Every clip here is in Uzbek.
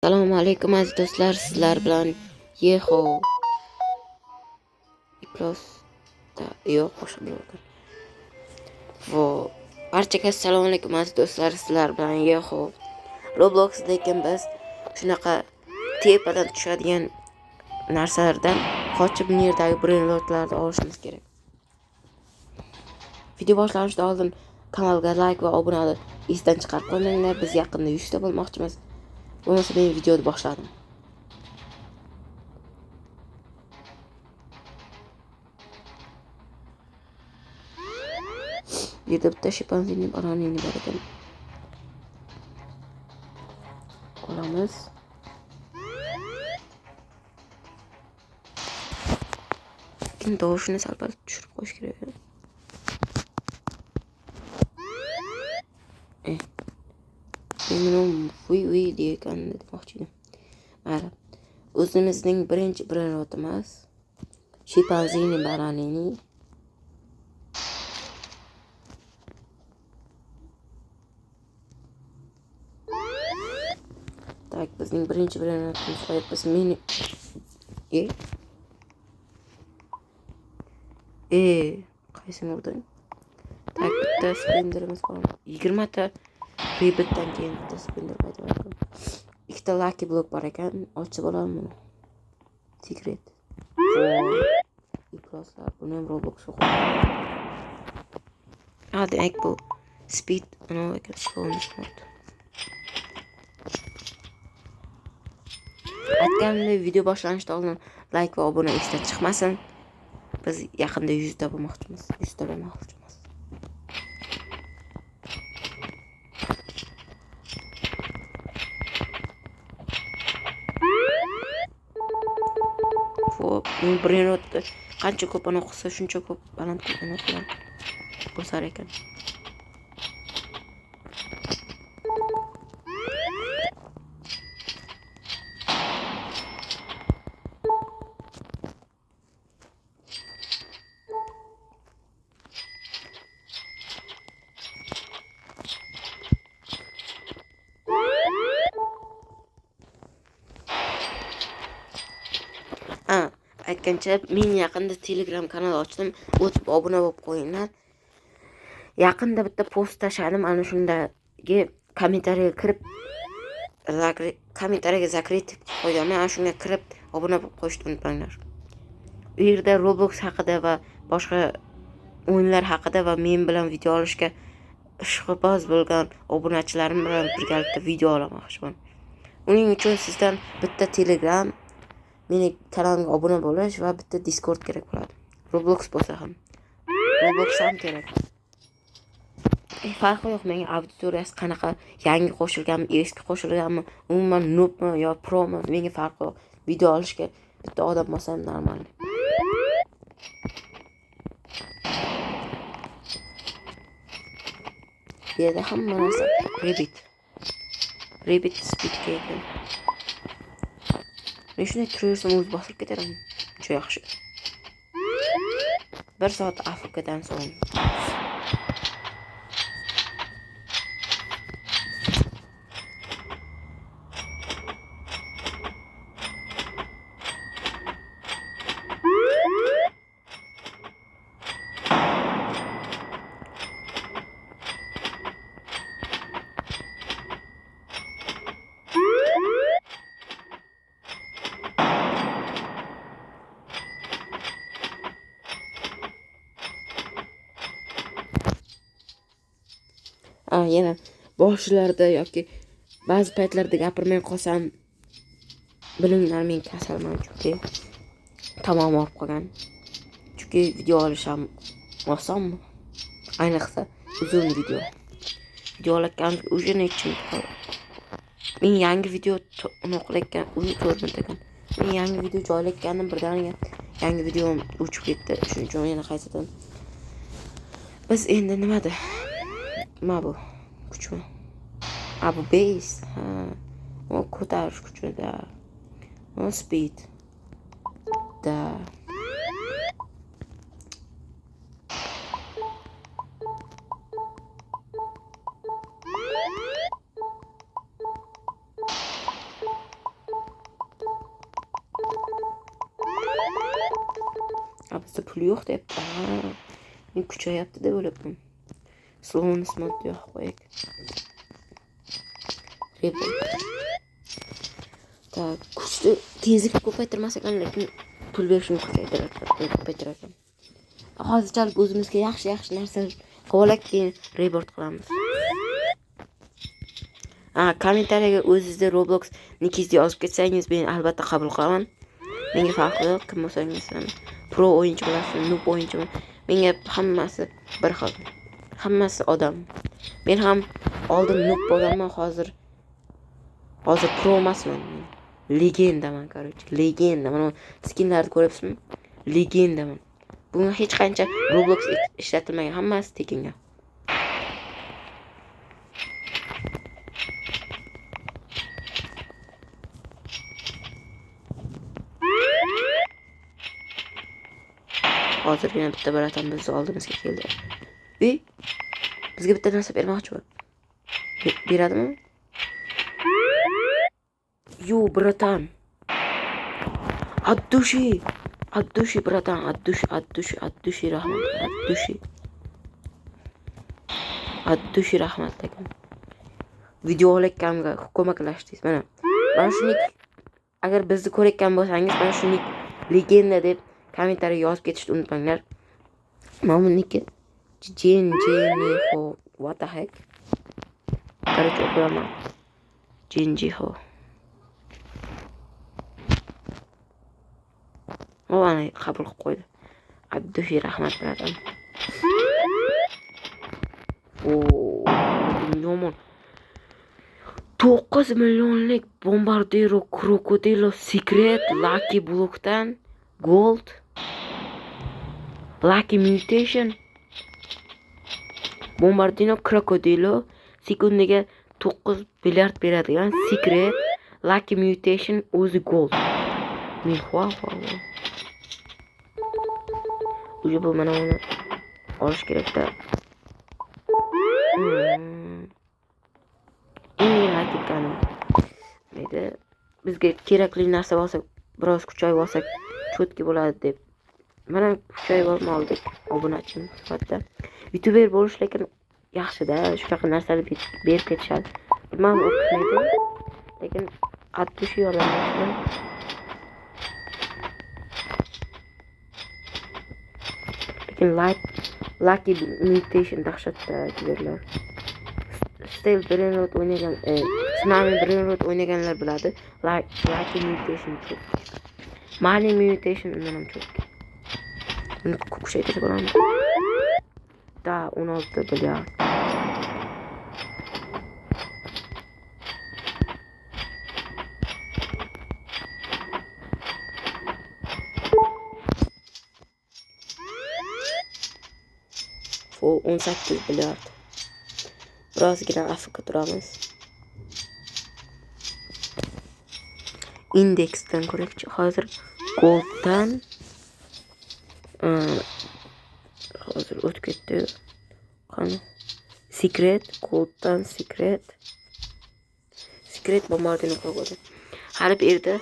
Assalomu alaykum aziz do'stlar, sizlar bilan Yeho Iplos yo'q boshqa bo'lgan. Barchaga assalomu alaykum aziz do'stlar, sizlar bilan Yeho. Roblox'dagi biz shunaqa tepadan tushadigan narsalardan qochib yerdagi brainrotlarni olishimiz kerak. Video boshlanishidan oldin kanalga like va obunani esdan chiqarib qo'ymanglar. Biz yaqinda 100 ta bo'lmoqchimiz. Bo'lmasa men videoni boshladim. Yerda bitta shimpanzini bananini bor ekan. Olamiz. Lekin tovushini sal-pal tushirib qo'yish kerak. Men uy degan demoqchi edim. Mana o'zimizning birinchi brainrotimiz shimpanzini bananini. Tak, bizning birinchi brainrotimiz qo'yibmiz. Meni qaysini urdim? Tak, bitta spinnerimiz bor. 20 ta Rabbitdan keyin bitta spinner paydo bo'ldi. Ikkita lucky block bor ekan. Ochib olaman buni. Secret. Iploslar buni ham Robloxga qo'ydim. Demak bu speed ekan, slowness mode. Aytganimdek, video boshlanishidan oldin like va obuna esdan chiqmasin. Biz yaqinda 100 ta bo'lmoqchimiz. 100 ta bo'lmoqchimiz. Brainrot qancha ko'p aniq qilsa shuncha ko'p baland aniqlar bo'sar ekan. Aytgancha men yaqinda Telegram kanal ochdim. O'tib obuna bo'lib qo'yinglar. Yaqinda bitta post tashladim. Ana shundagi kommentariyaga kirib kommentariyaga zakrit qo'yganman. Ana shunga kirib obuna bo'lib qo'yishni unutmanglar. U yerda Roblox haqida va boshqa o'yinlar haqida va men bilan video olishga ishqiboz bo'lgan obunachilarim bilan birgalikda video olamoqchiman. Uning uchun sizdan bitta Telegram, meni kanalimga obuna bo'lish va bitta Discord kerak bo'ladi. Roblox bo'lsa ham. Roblox ham kerak. Farqi yo'q, menga auditoriyasi qanaqa, yangi qo'shilganmi, eski qo'shilganmi, umuman noobmi yo promi, menga farqi yo'q. Video olishga bitta odam bo'lsa ham normal. Bu yerda hamma narsa Rabbit speed ekan. Men shunday turaversam o'zi bosib ketaman. Juda yaxshi. 1 soat Afrikadan so'ng. Yana boshlarda yoki ba'zi paytlarda gapirmay qolsam bilinglar, men kasalman, chunki tamom og'rib qolgan. Chunki video olish ham osonmi? Ayniqsa uzun video. Video olayotgan o'zini ichim. Men yangi video qilayotgan ko'rdim ekan. Men yangi video joylayotganim birdaniga yangi videom o'chib ketdi. Shuning uchun yana qaytadan. Biz endi nimada? Bu kuchmi? Bu base. O ko'tarish kuchida. O speed. Da. Bizda pul yo'q deyapti. Men kuchayapti deb o'ylabman. Slowness mod yo'q qo'yik. Tak, kuchni tezlik ko'paytirmas ekan, lekin pul berishni ko'paytirar ekan. Hozirchalik o'zimizga yaxshi narsalar qilib keyin rebirth qilamiz. Kommentariyaga o'zingizda Roblox nikingizni yozib ketsangiz, men albatta qabul qilaman. Menga farqi yo'q, kim bo'lsangiz ham. Pro o'yinchi bo'lasizmi, noob o'yinchimi? Menga hammasi bir xil. Hammasi odam. Men ham oldin noob bo'lganman, hozir pro emasman. Legendaman, короче. Legenda. Mana skinlarni ko'ryapsizmi? Legendaman. Bunga hech qancha Roblox ishlatilmagan, hammasi tekinga. Hozirgina bitta baratam bizni oldimizga keldi. Bizga bitta narsa bermoqchi bo'l. Beradimi? Yo, bratan. Отдуши, братан, отдуши, rahmat, отдуши, rahmat ekan. Video olayotganimga ko'maklashdingiz. Mana shuni agar bizni ko'rayotgan bo'lsangiz, mana shuni legenda deb kommentariy yozib ketishni unutmanglar. Mana buniki Jinjiho, what the heck? Qarang, o'qiraman. Jinjiho. Ana qabul qilib qo'ydi. Abduhi rahmat bilan. Yomon. 9 millionlik bombardiro krokodilo secret lucky blokdan gold lucky mutation bombardino krokodilo sekundiga 9 milliard beradigan secret lucky mutation o'zi gold. Men Uji bu mana uni olish kerak-da. Endi aytganim. Mayda bizga kerakli narsa bo'lsa, biroz kuchayib olsak, cho'tki bo'ladi deb. Mana kuchayib oldik obunachim sifatida. YouTuber bo'lish lekin yaxshi-da, shunaqa narsalar berib ketishadi. Men o'qiyman, lekin attushi yordamlashdim. Lucky mutation dahshatda giderlar. Still Brainrot o'ynagan, Tsunami Brainrot o'ynaganlar biladi. Lucky mutation çok. Mani mutation undan ham çok. Uni kuchaytirib bo'ladi. Da 16 bilyard. O 18 bilyard. Birozgina afk turamiz. Indeksdan ko'rakchi. Hozir golddan hozir o'tib ketdi. Qani? Secret, golddan secret bombardini qo'ydi. Hali bu yerda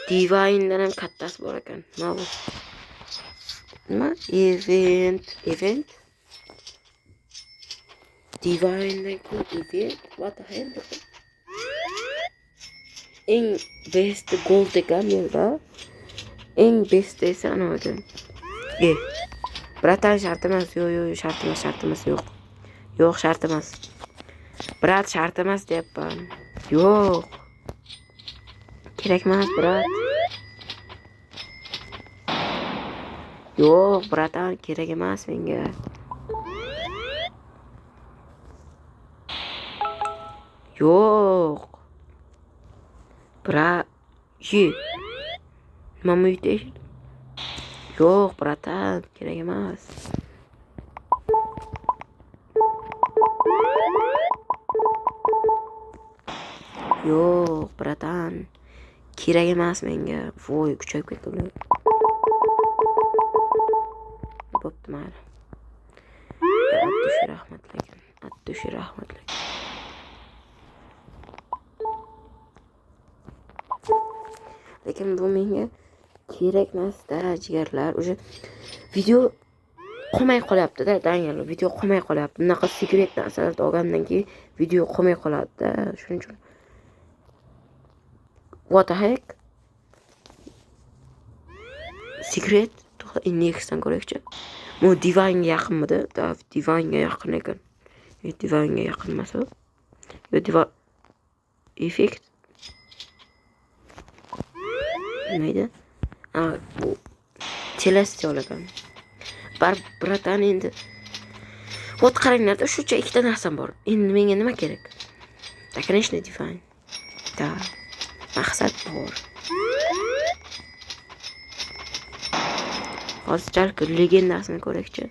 Divine'dan ham kattasi bor ekan. Nima bu? Nima? Event Divine'dan event, what the hell? Eng best gold ekan yerda. Eng best esa ana ekan. Bratan shart emas, yo'q, shart emas, yo'q. Yo'q, shart emas. Brat shart emas deyapman. Yo'q. Kerak emas, brat. Yo'q, bratan, kerak emas menga. Yo'q. Nima mutation? Yo'q, bratan, kerak emas. Yo'q, bratan, kerak emas menga. Voy, kuchayib ketdi ular. Bo'pti, mayli. Attushi rahmatlik. Lekin bu menga kerak emasda jigarlar. O'sha video qolmay qolyapti-da, Daniel. Video qolmay qolyapti. Bunaqa sekret narsalarni olgandan keyin video qolmay qoladi-da. Shuning uchun what the heck? Sekret indexdan ko'rakchi. Bu divanga yaqinmidi? Divanga yaqin ekan. Divanga yaqin emas u. Yo divan effekt. Neydi? Bu telestol ekan. Bratan endi. Ot qaranglar-da, shuncha ikkita narsam bor. Endi menga nima kerak? Конечно, divan. Da. Maqsad bor. Hozirchalik legendasini ko'rakchi.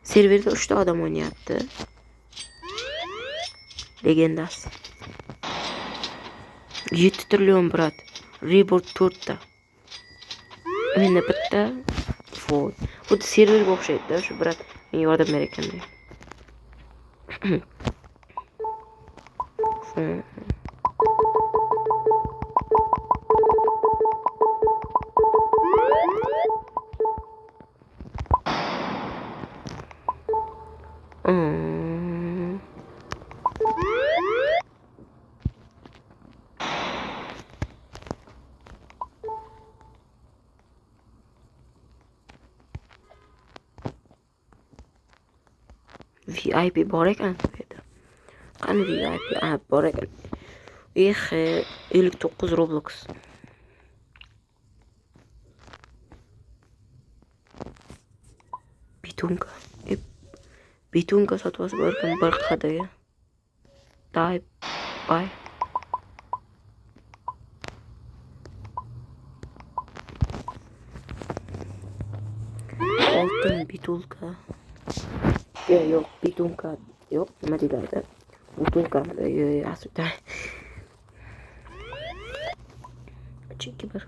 Serverda 3 ta odam o'ynayapti. Legendas. 7 trillion brat. Reboot 4 ta. Menda bitta voy. Bu serverga o'xshaydi-da, shu brat menga yordam berayotganda. VIP bor ekan bu yerda. Qani VIP bor ekan. 59 Roblox. Bitunka sotib olsa bo'larkan bir qadaga. Dai bay. Oltin bitulka. Yo'q, bitunka. Yo'q, nima deyiladi? Butunkamida yo'q, aslida. Cheki bir.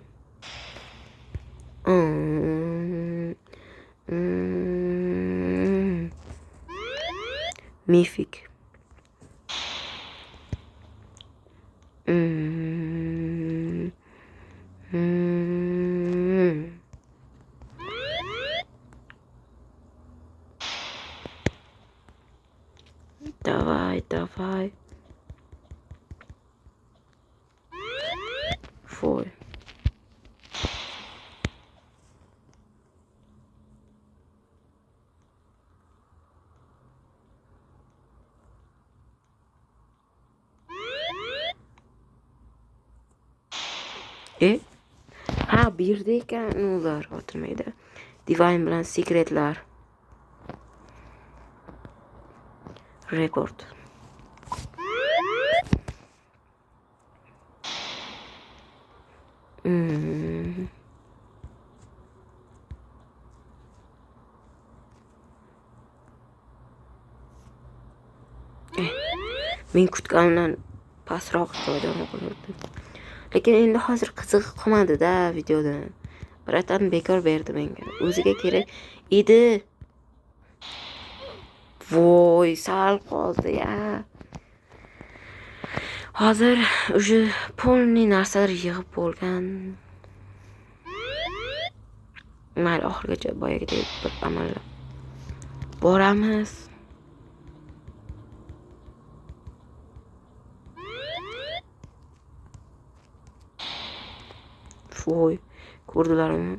Mythic. Давай. Foi. Ha, bu yerda ekan ular o'tirmaydi. Divine bilan sekretlar. Report. Men kutganimdan pastroq joyda bo'ldi. Lekin endi hozir qiziq qolmadi-da videoda. Bratan bekor berdi menga. O'ziga kerak edi. Voy, sal qoldi-ya. Hozir o'sha polni narsalar yig'ib bo'lgan. Mayli, oxirgacha boyagidek bir amallab boramiz. Voy, ko'rdilarmi?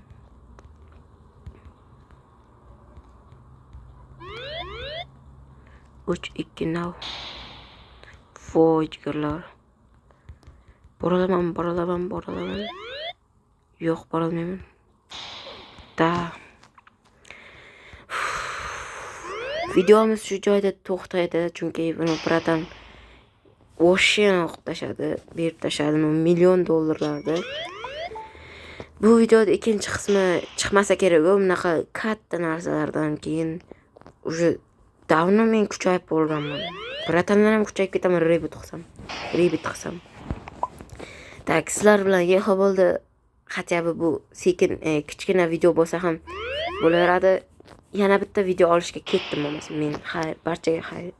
Uch ikki nav. Voy, jigarlar. Boralaman. Yo'q, borolmayman. Da. Videomiz shu joyda to'xtaydi, chunki buni Bratan o'shin o'qitashadi, berib tashadi $1,000,000. Bu videoda ikkinchi qismi chiqmasa kerak, bunaqa katta narsalardan keyin o'sha davno men kuchayib bo'lganman. Bratanlar ham kuchayib ketaman, rebit qilsam. Tak, sizlar bilan yig'i bo'ldi. Hatya bu sekin kichkina video bo'lsa ham bo'laveradi. Yana bitta video olishga ketdim, bo'lmasa men barchaga xayr.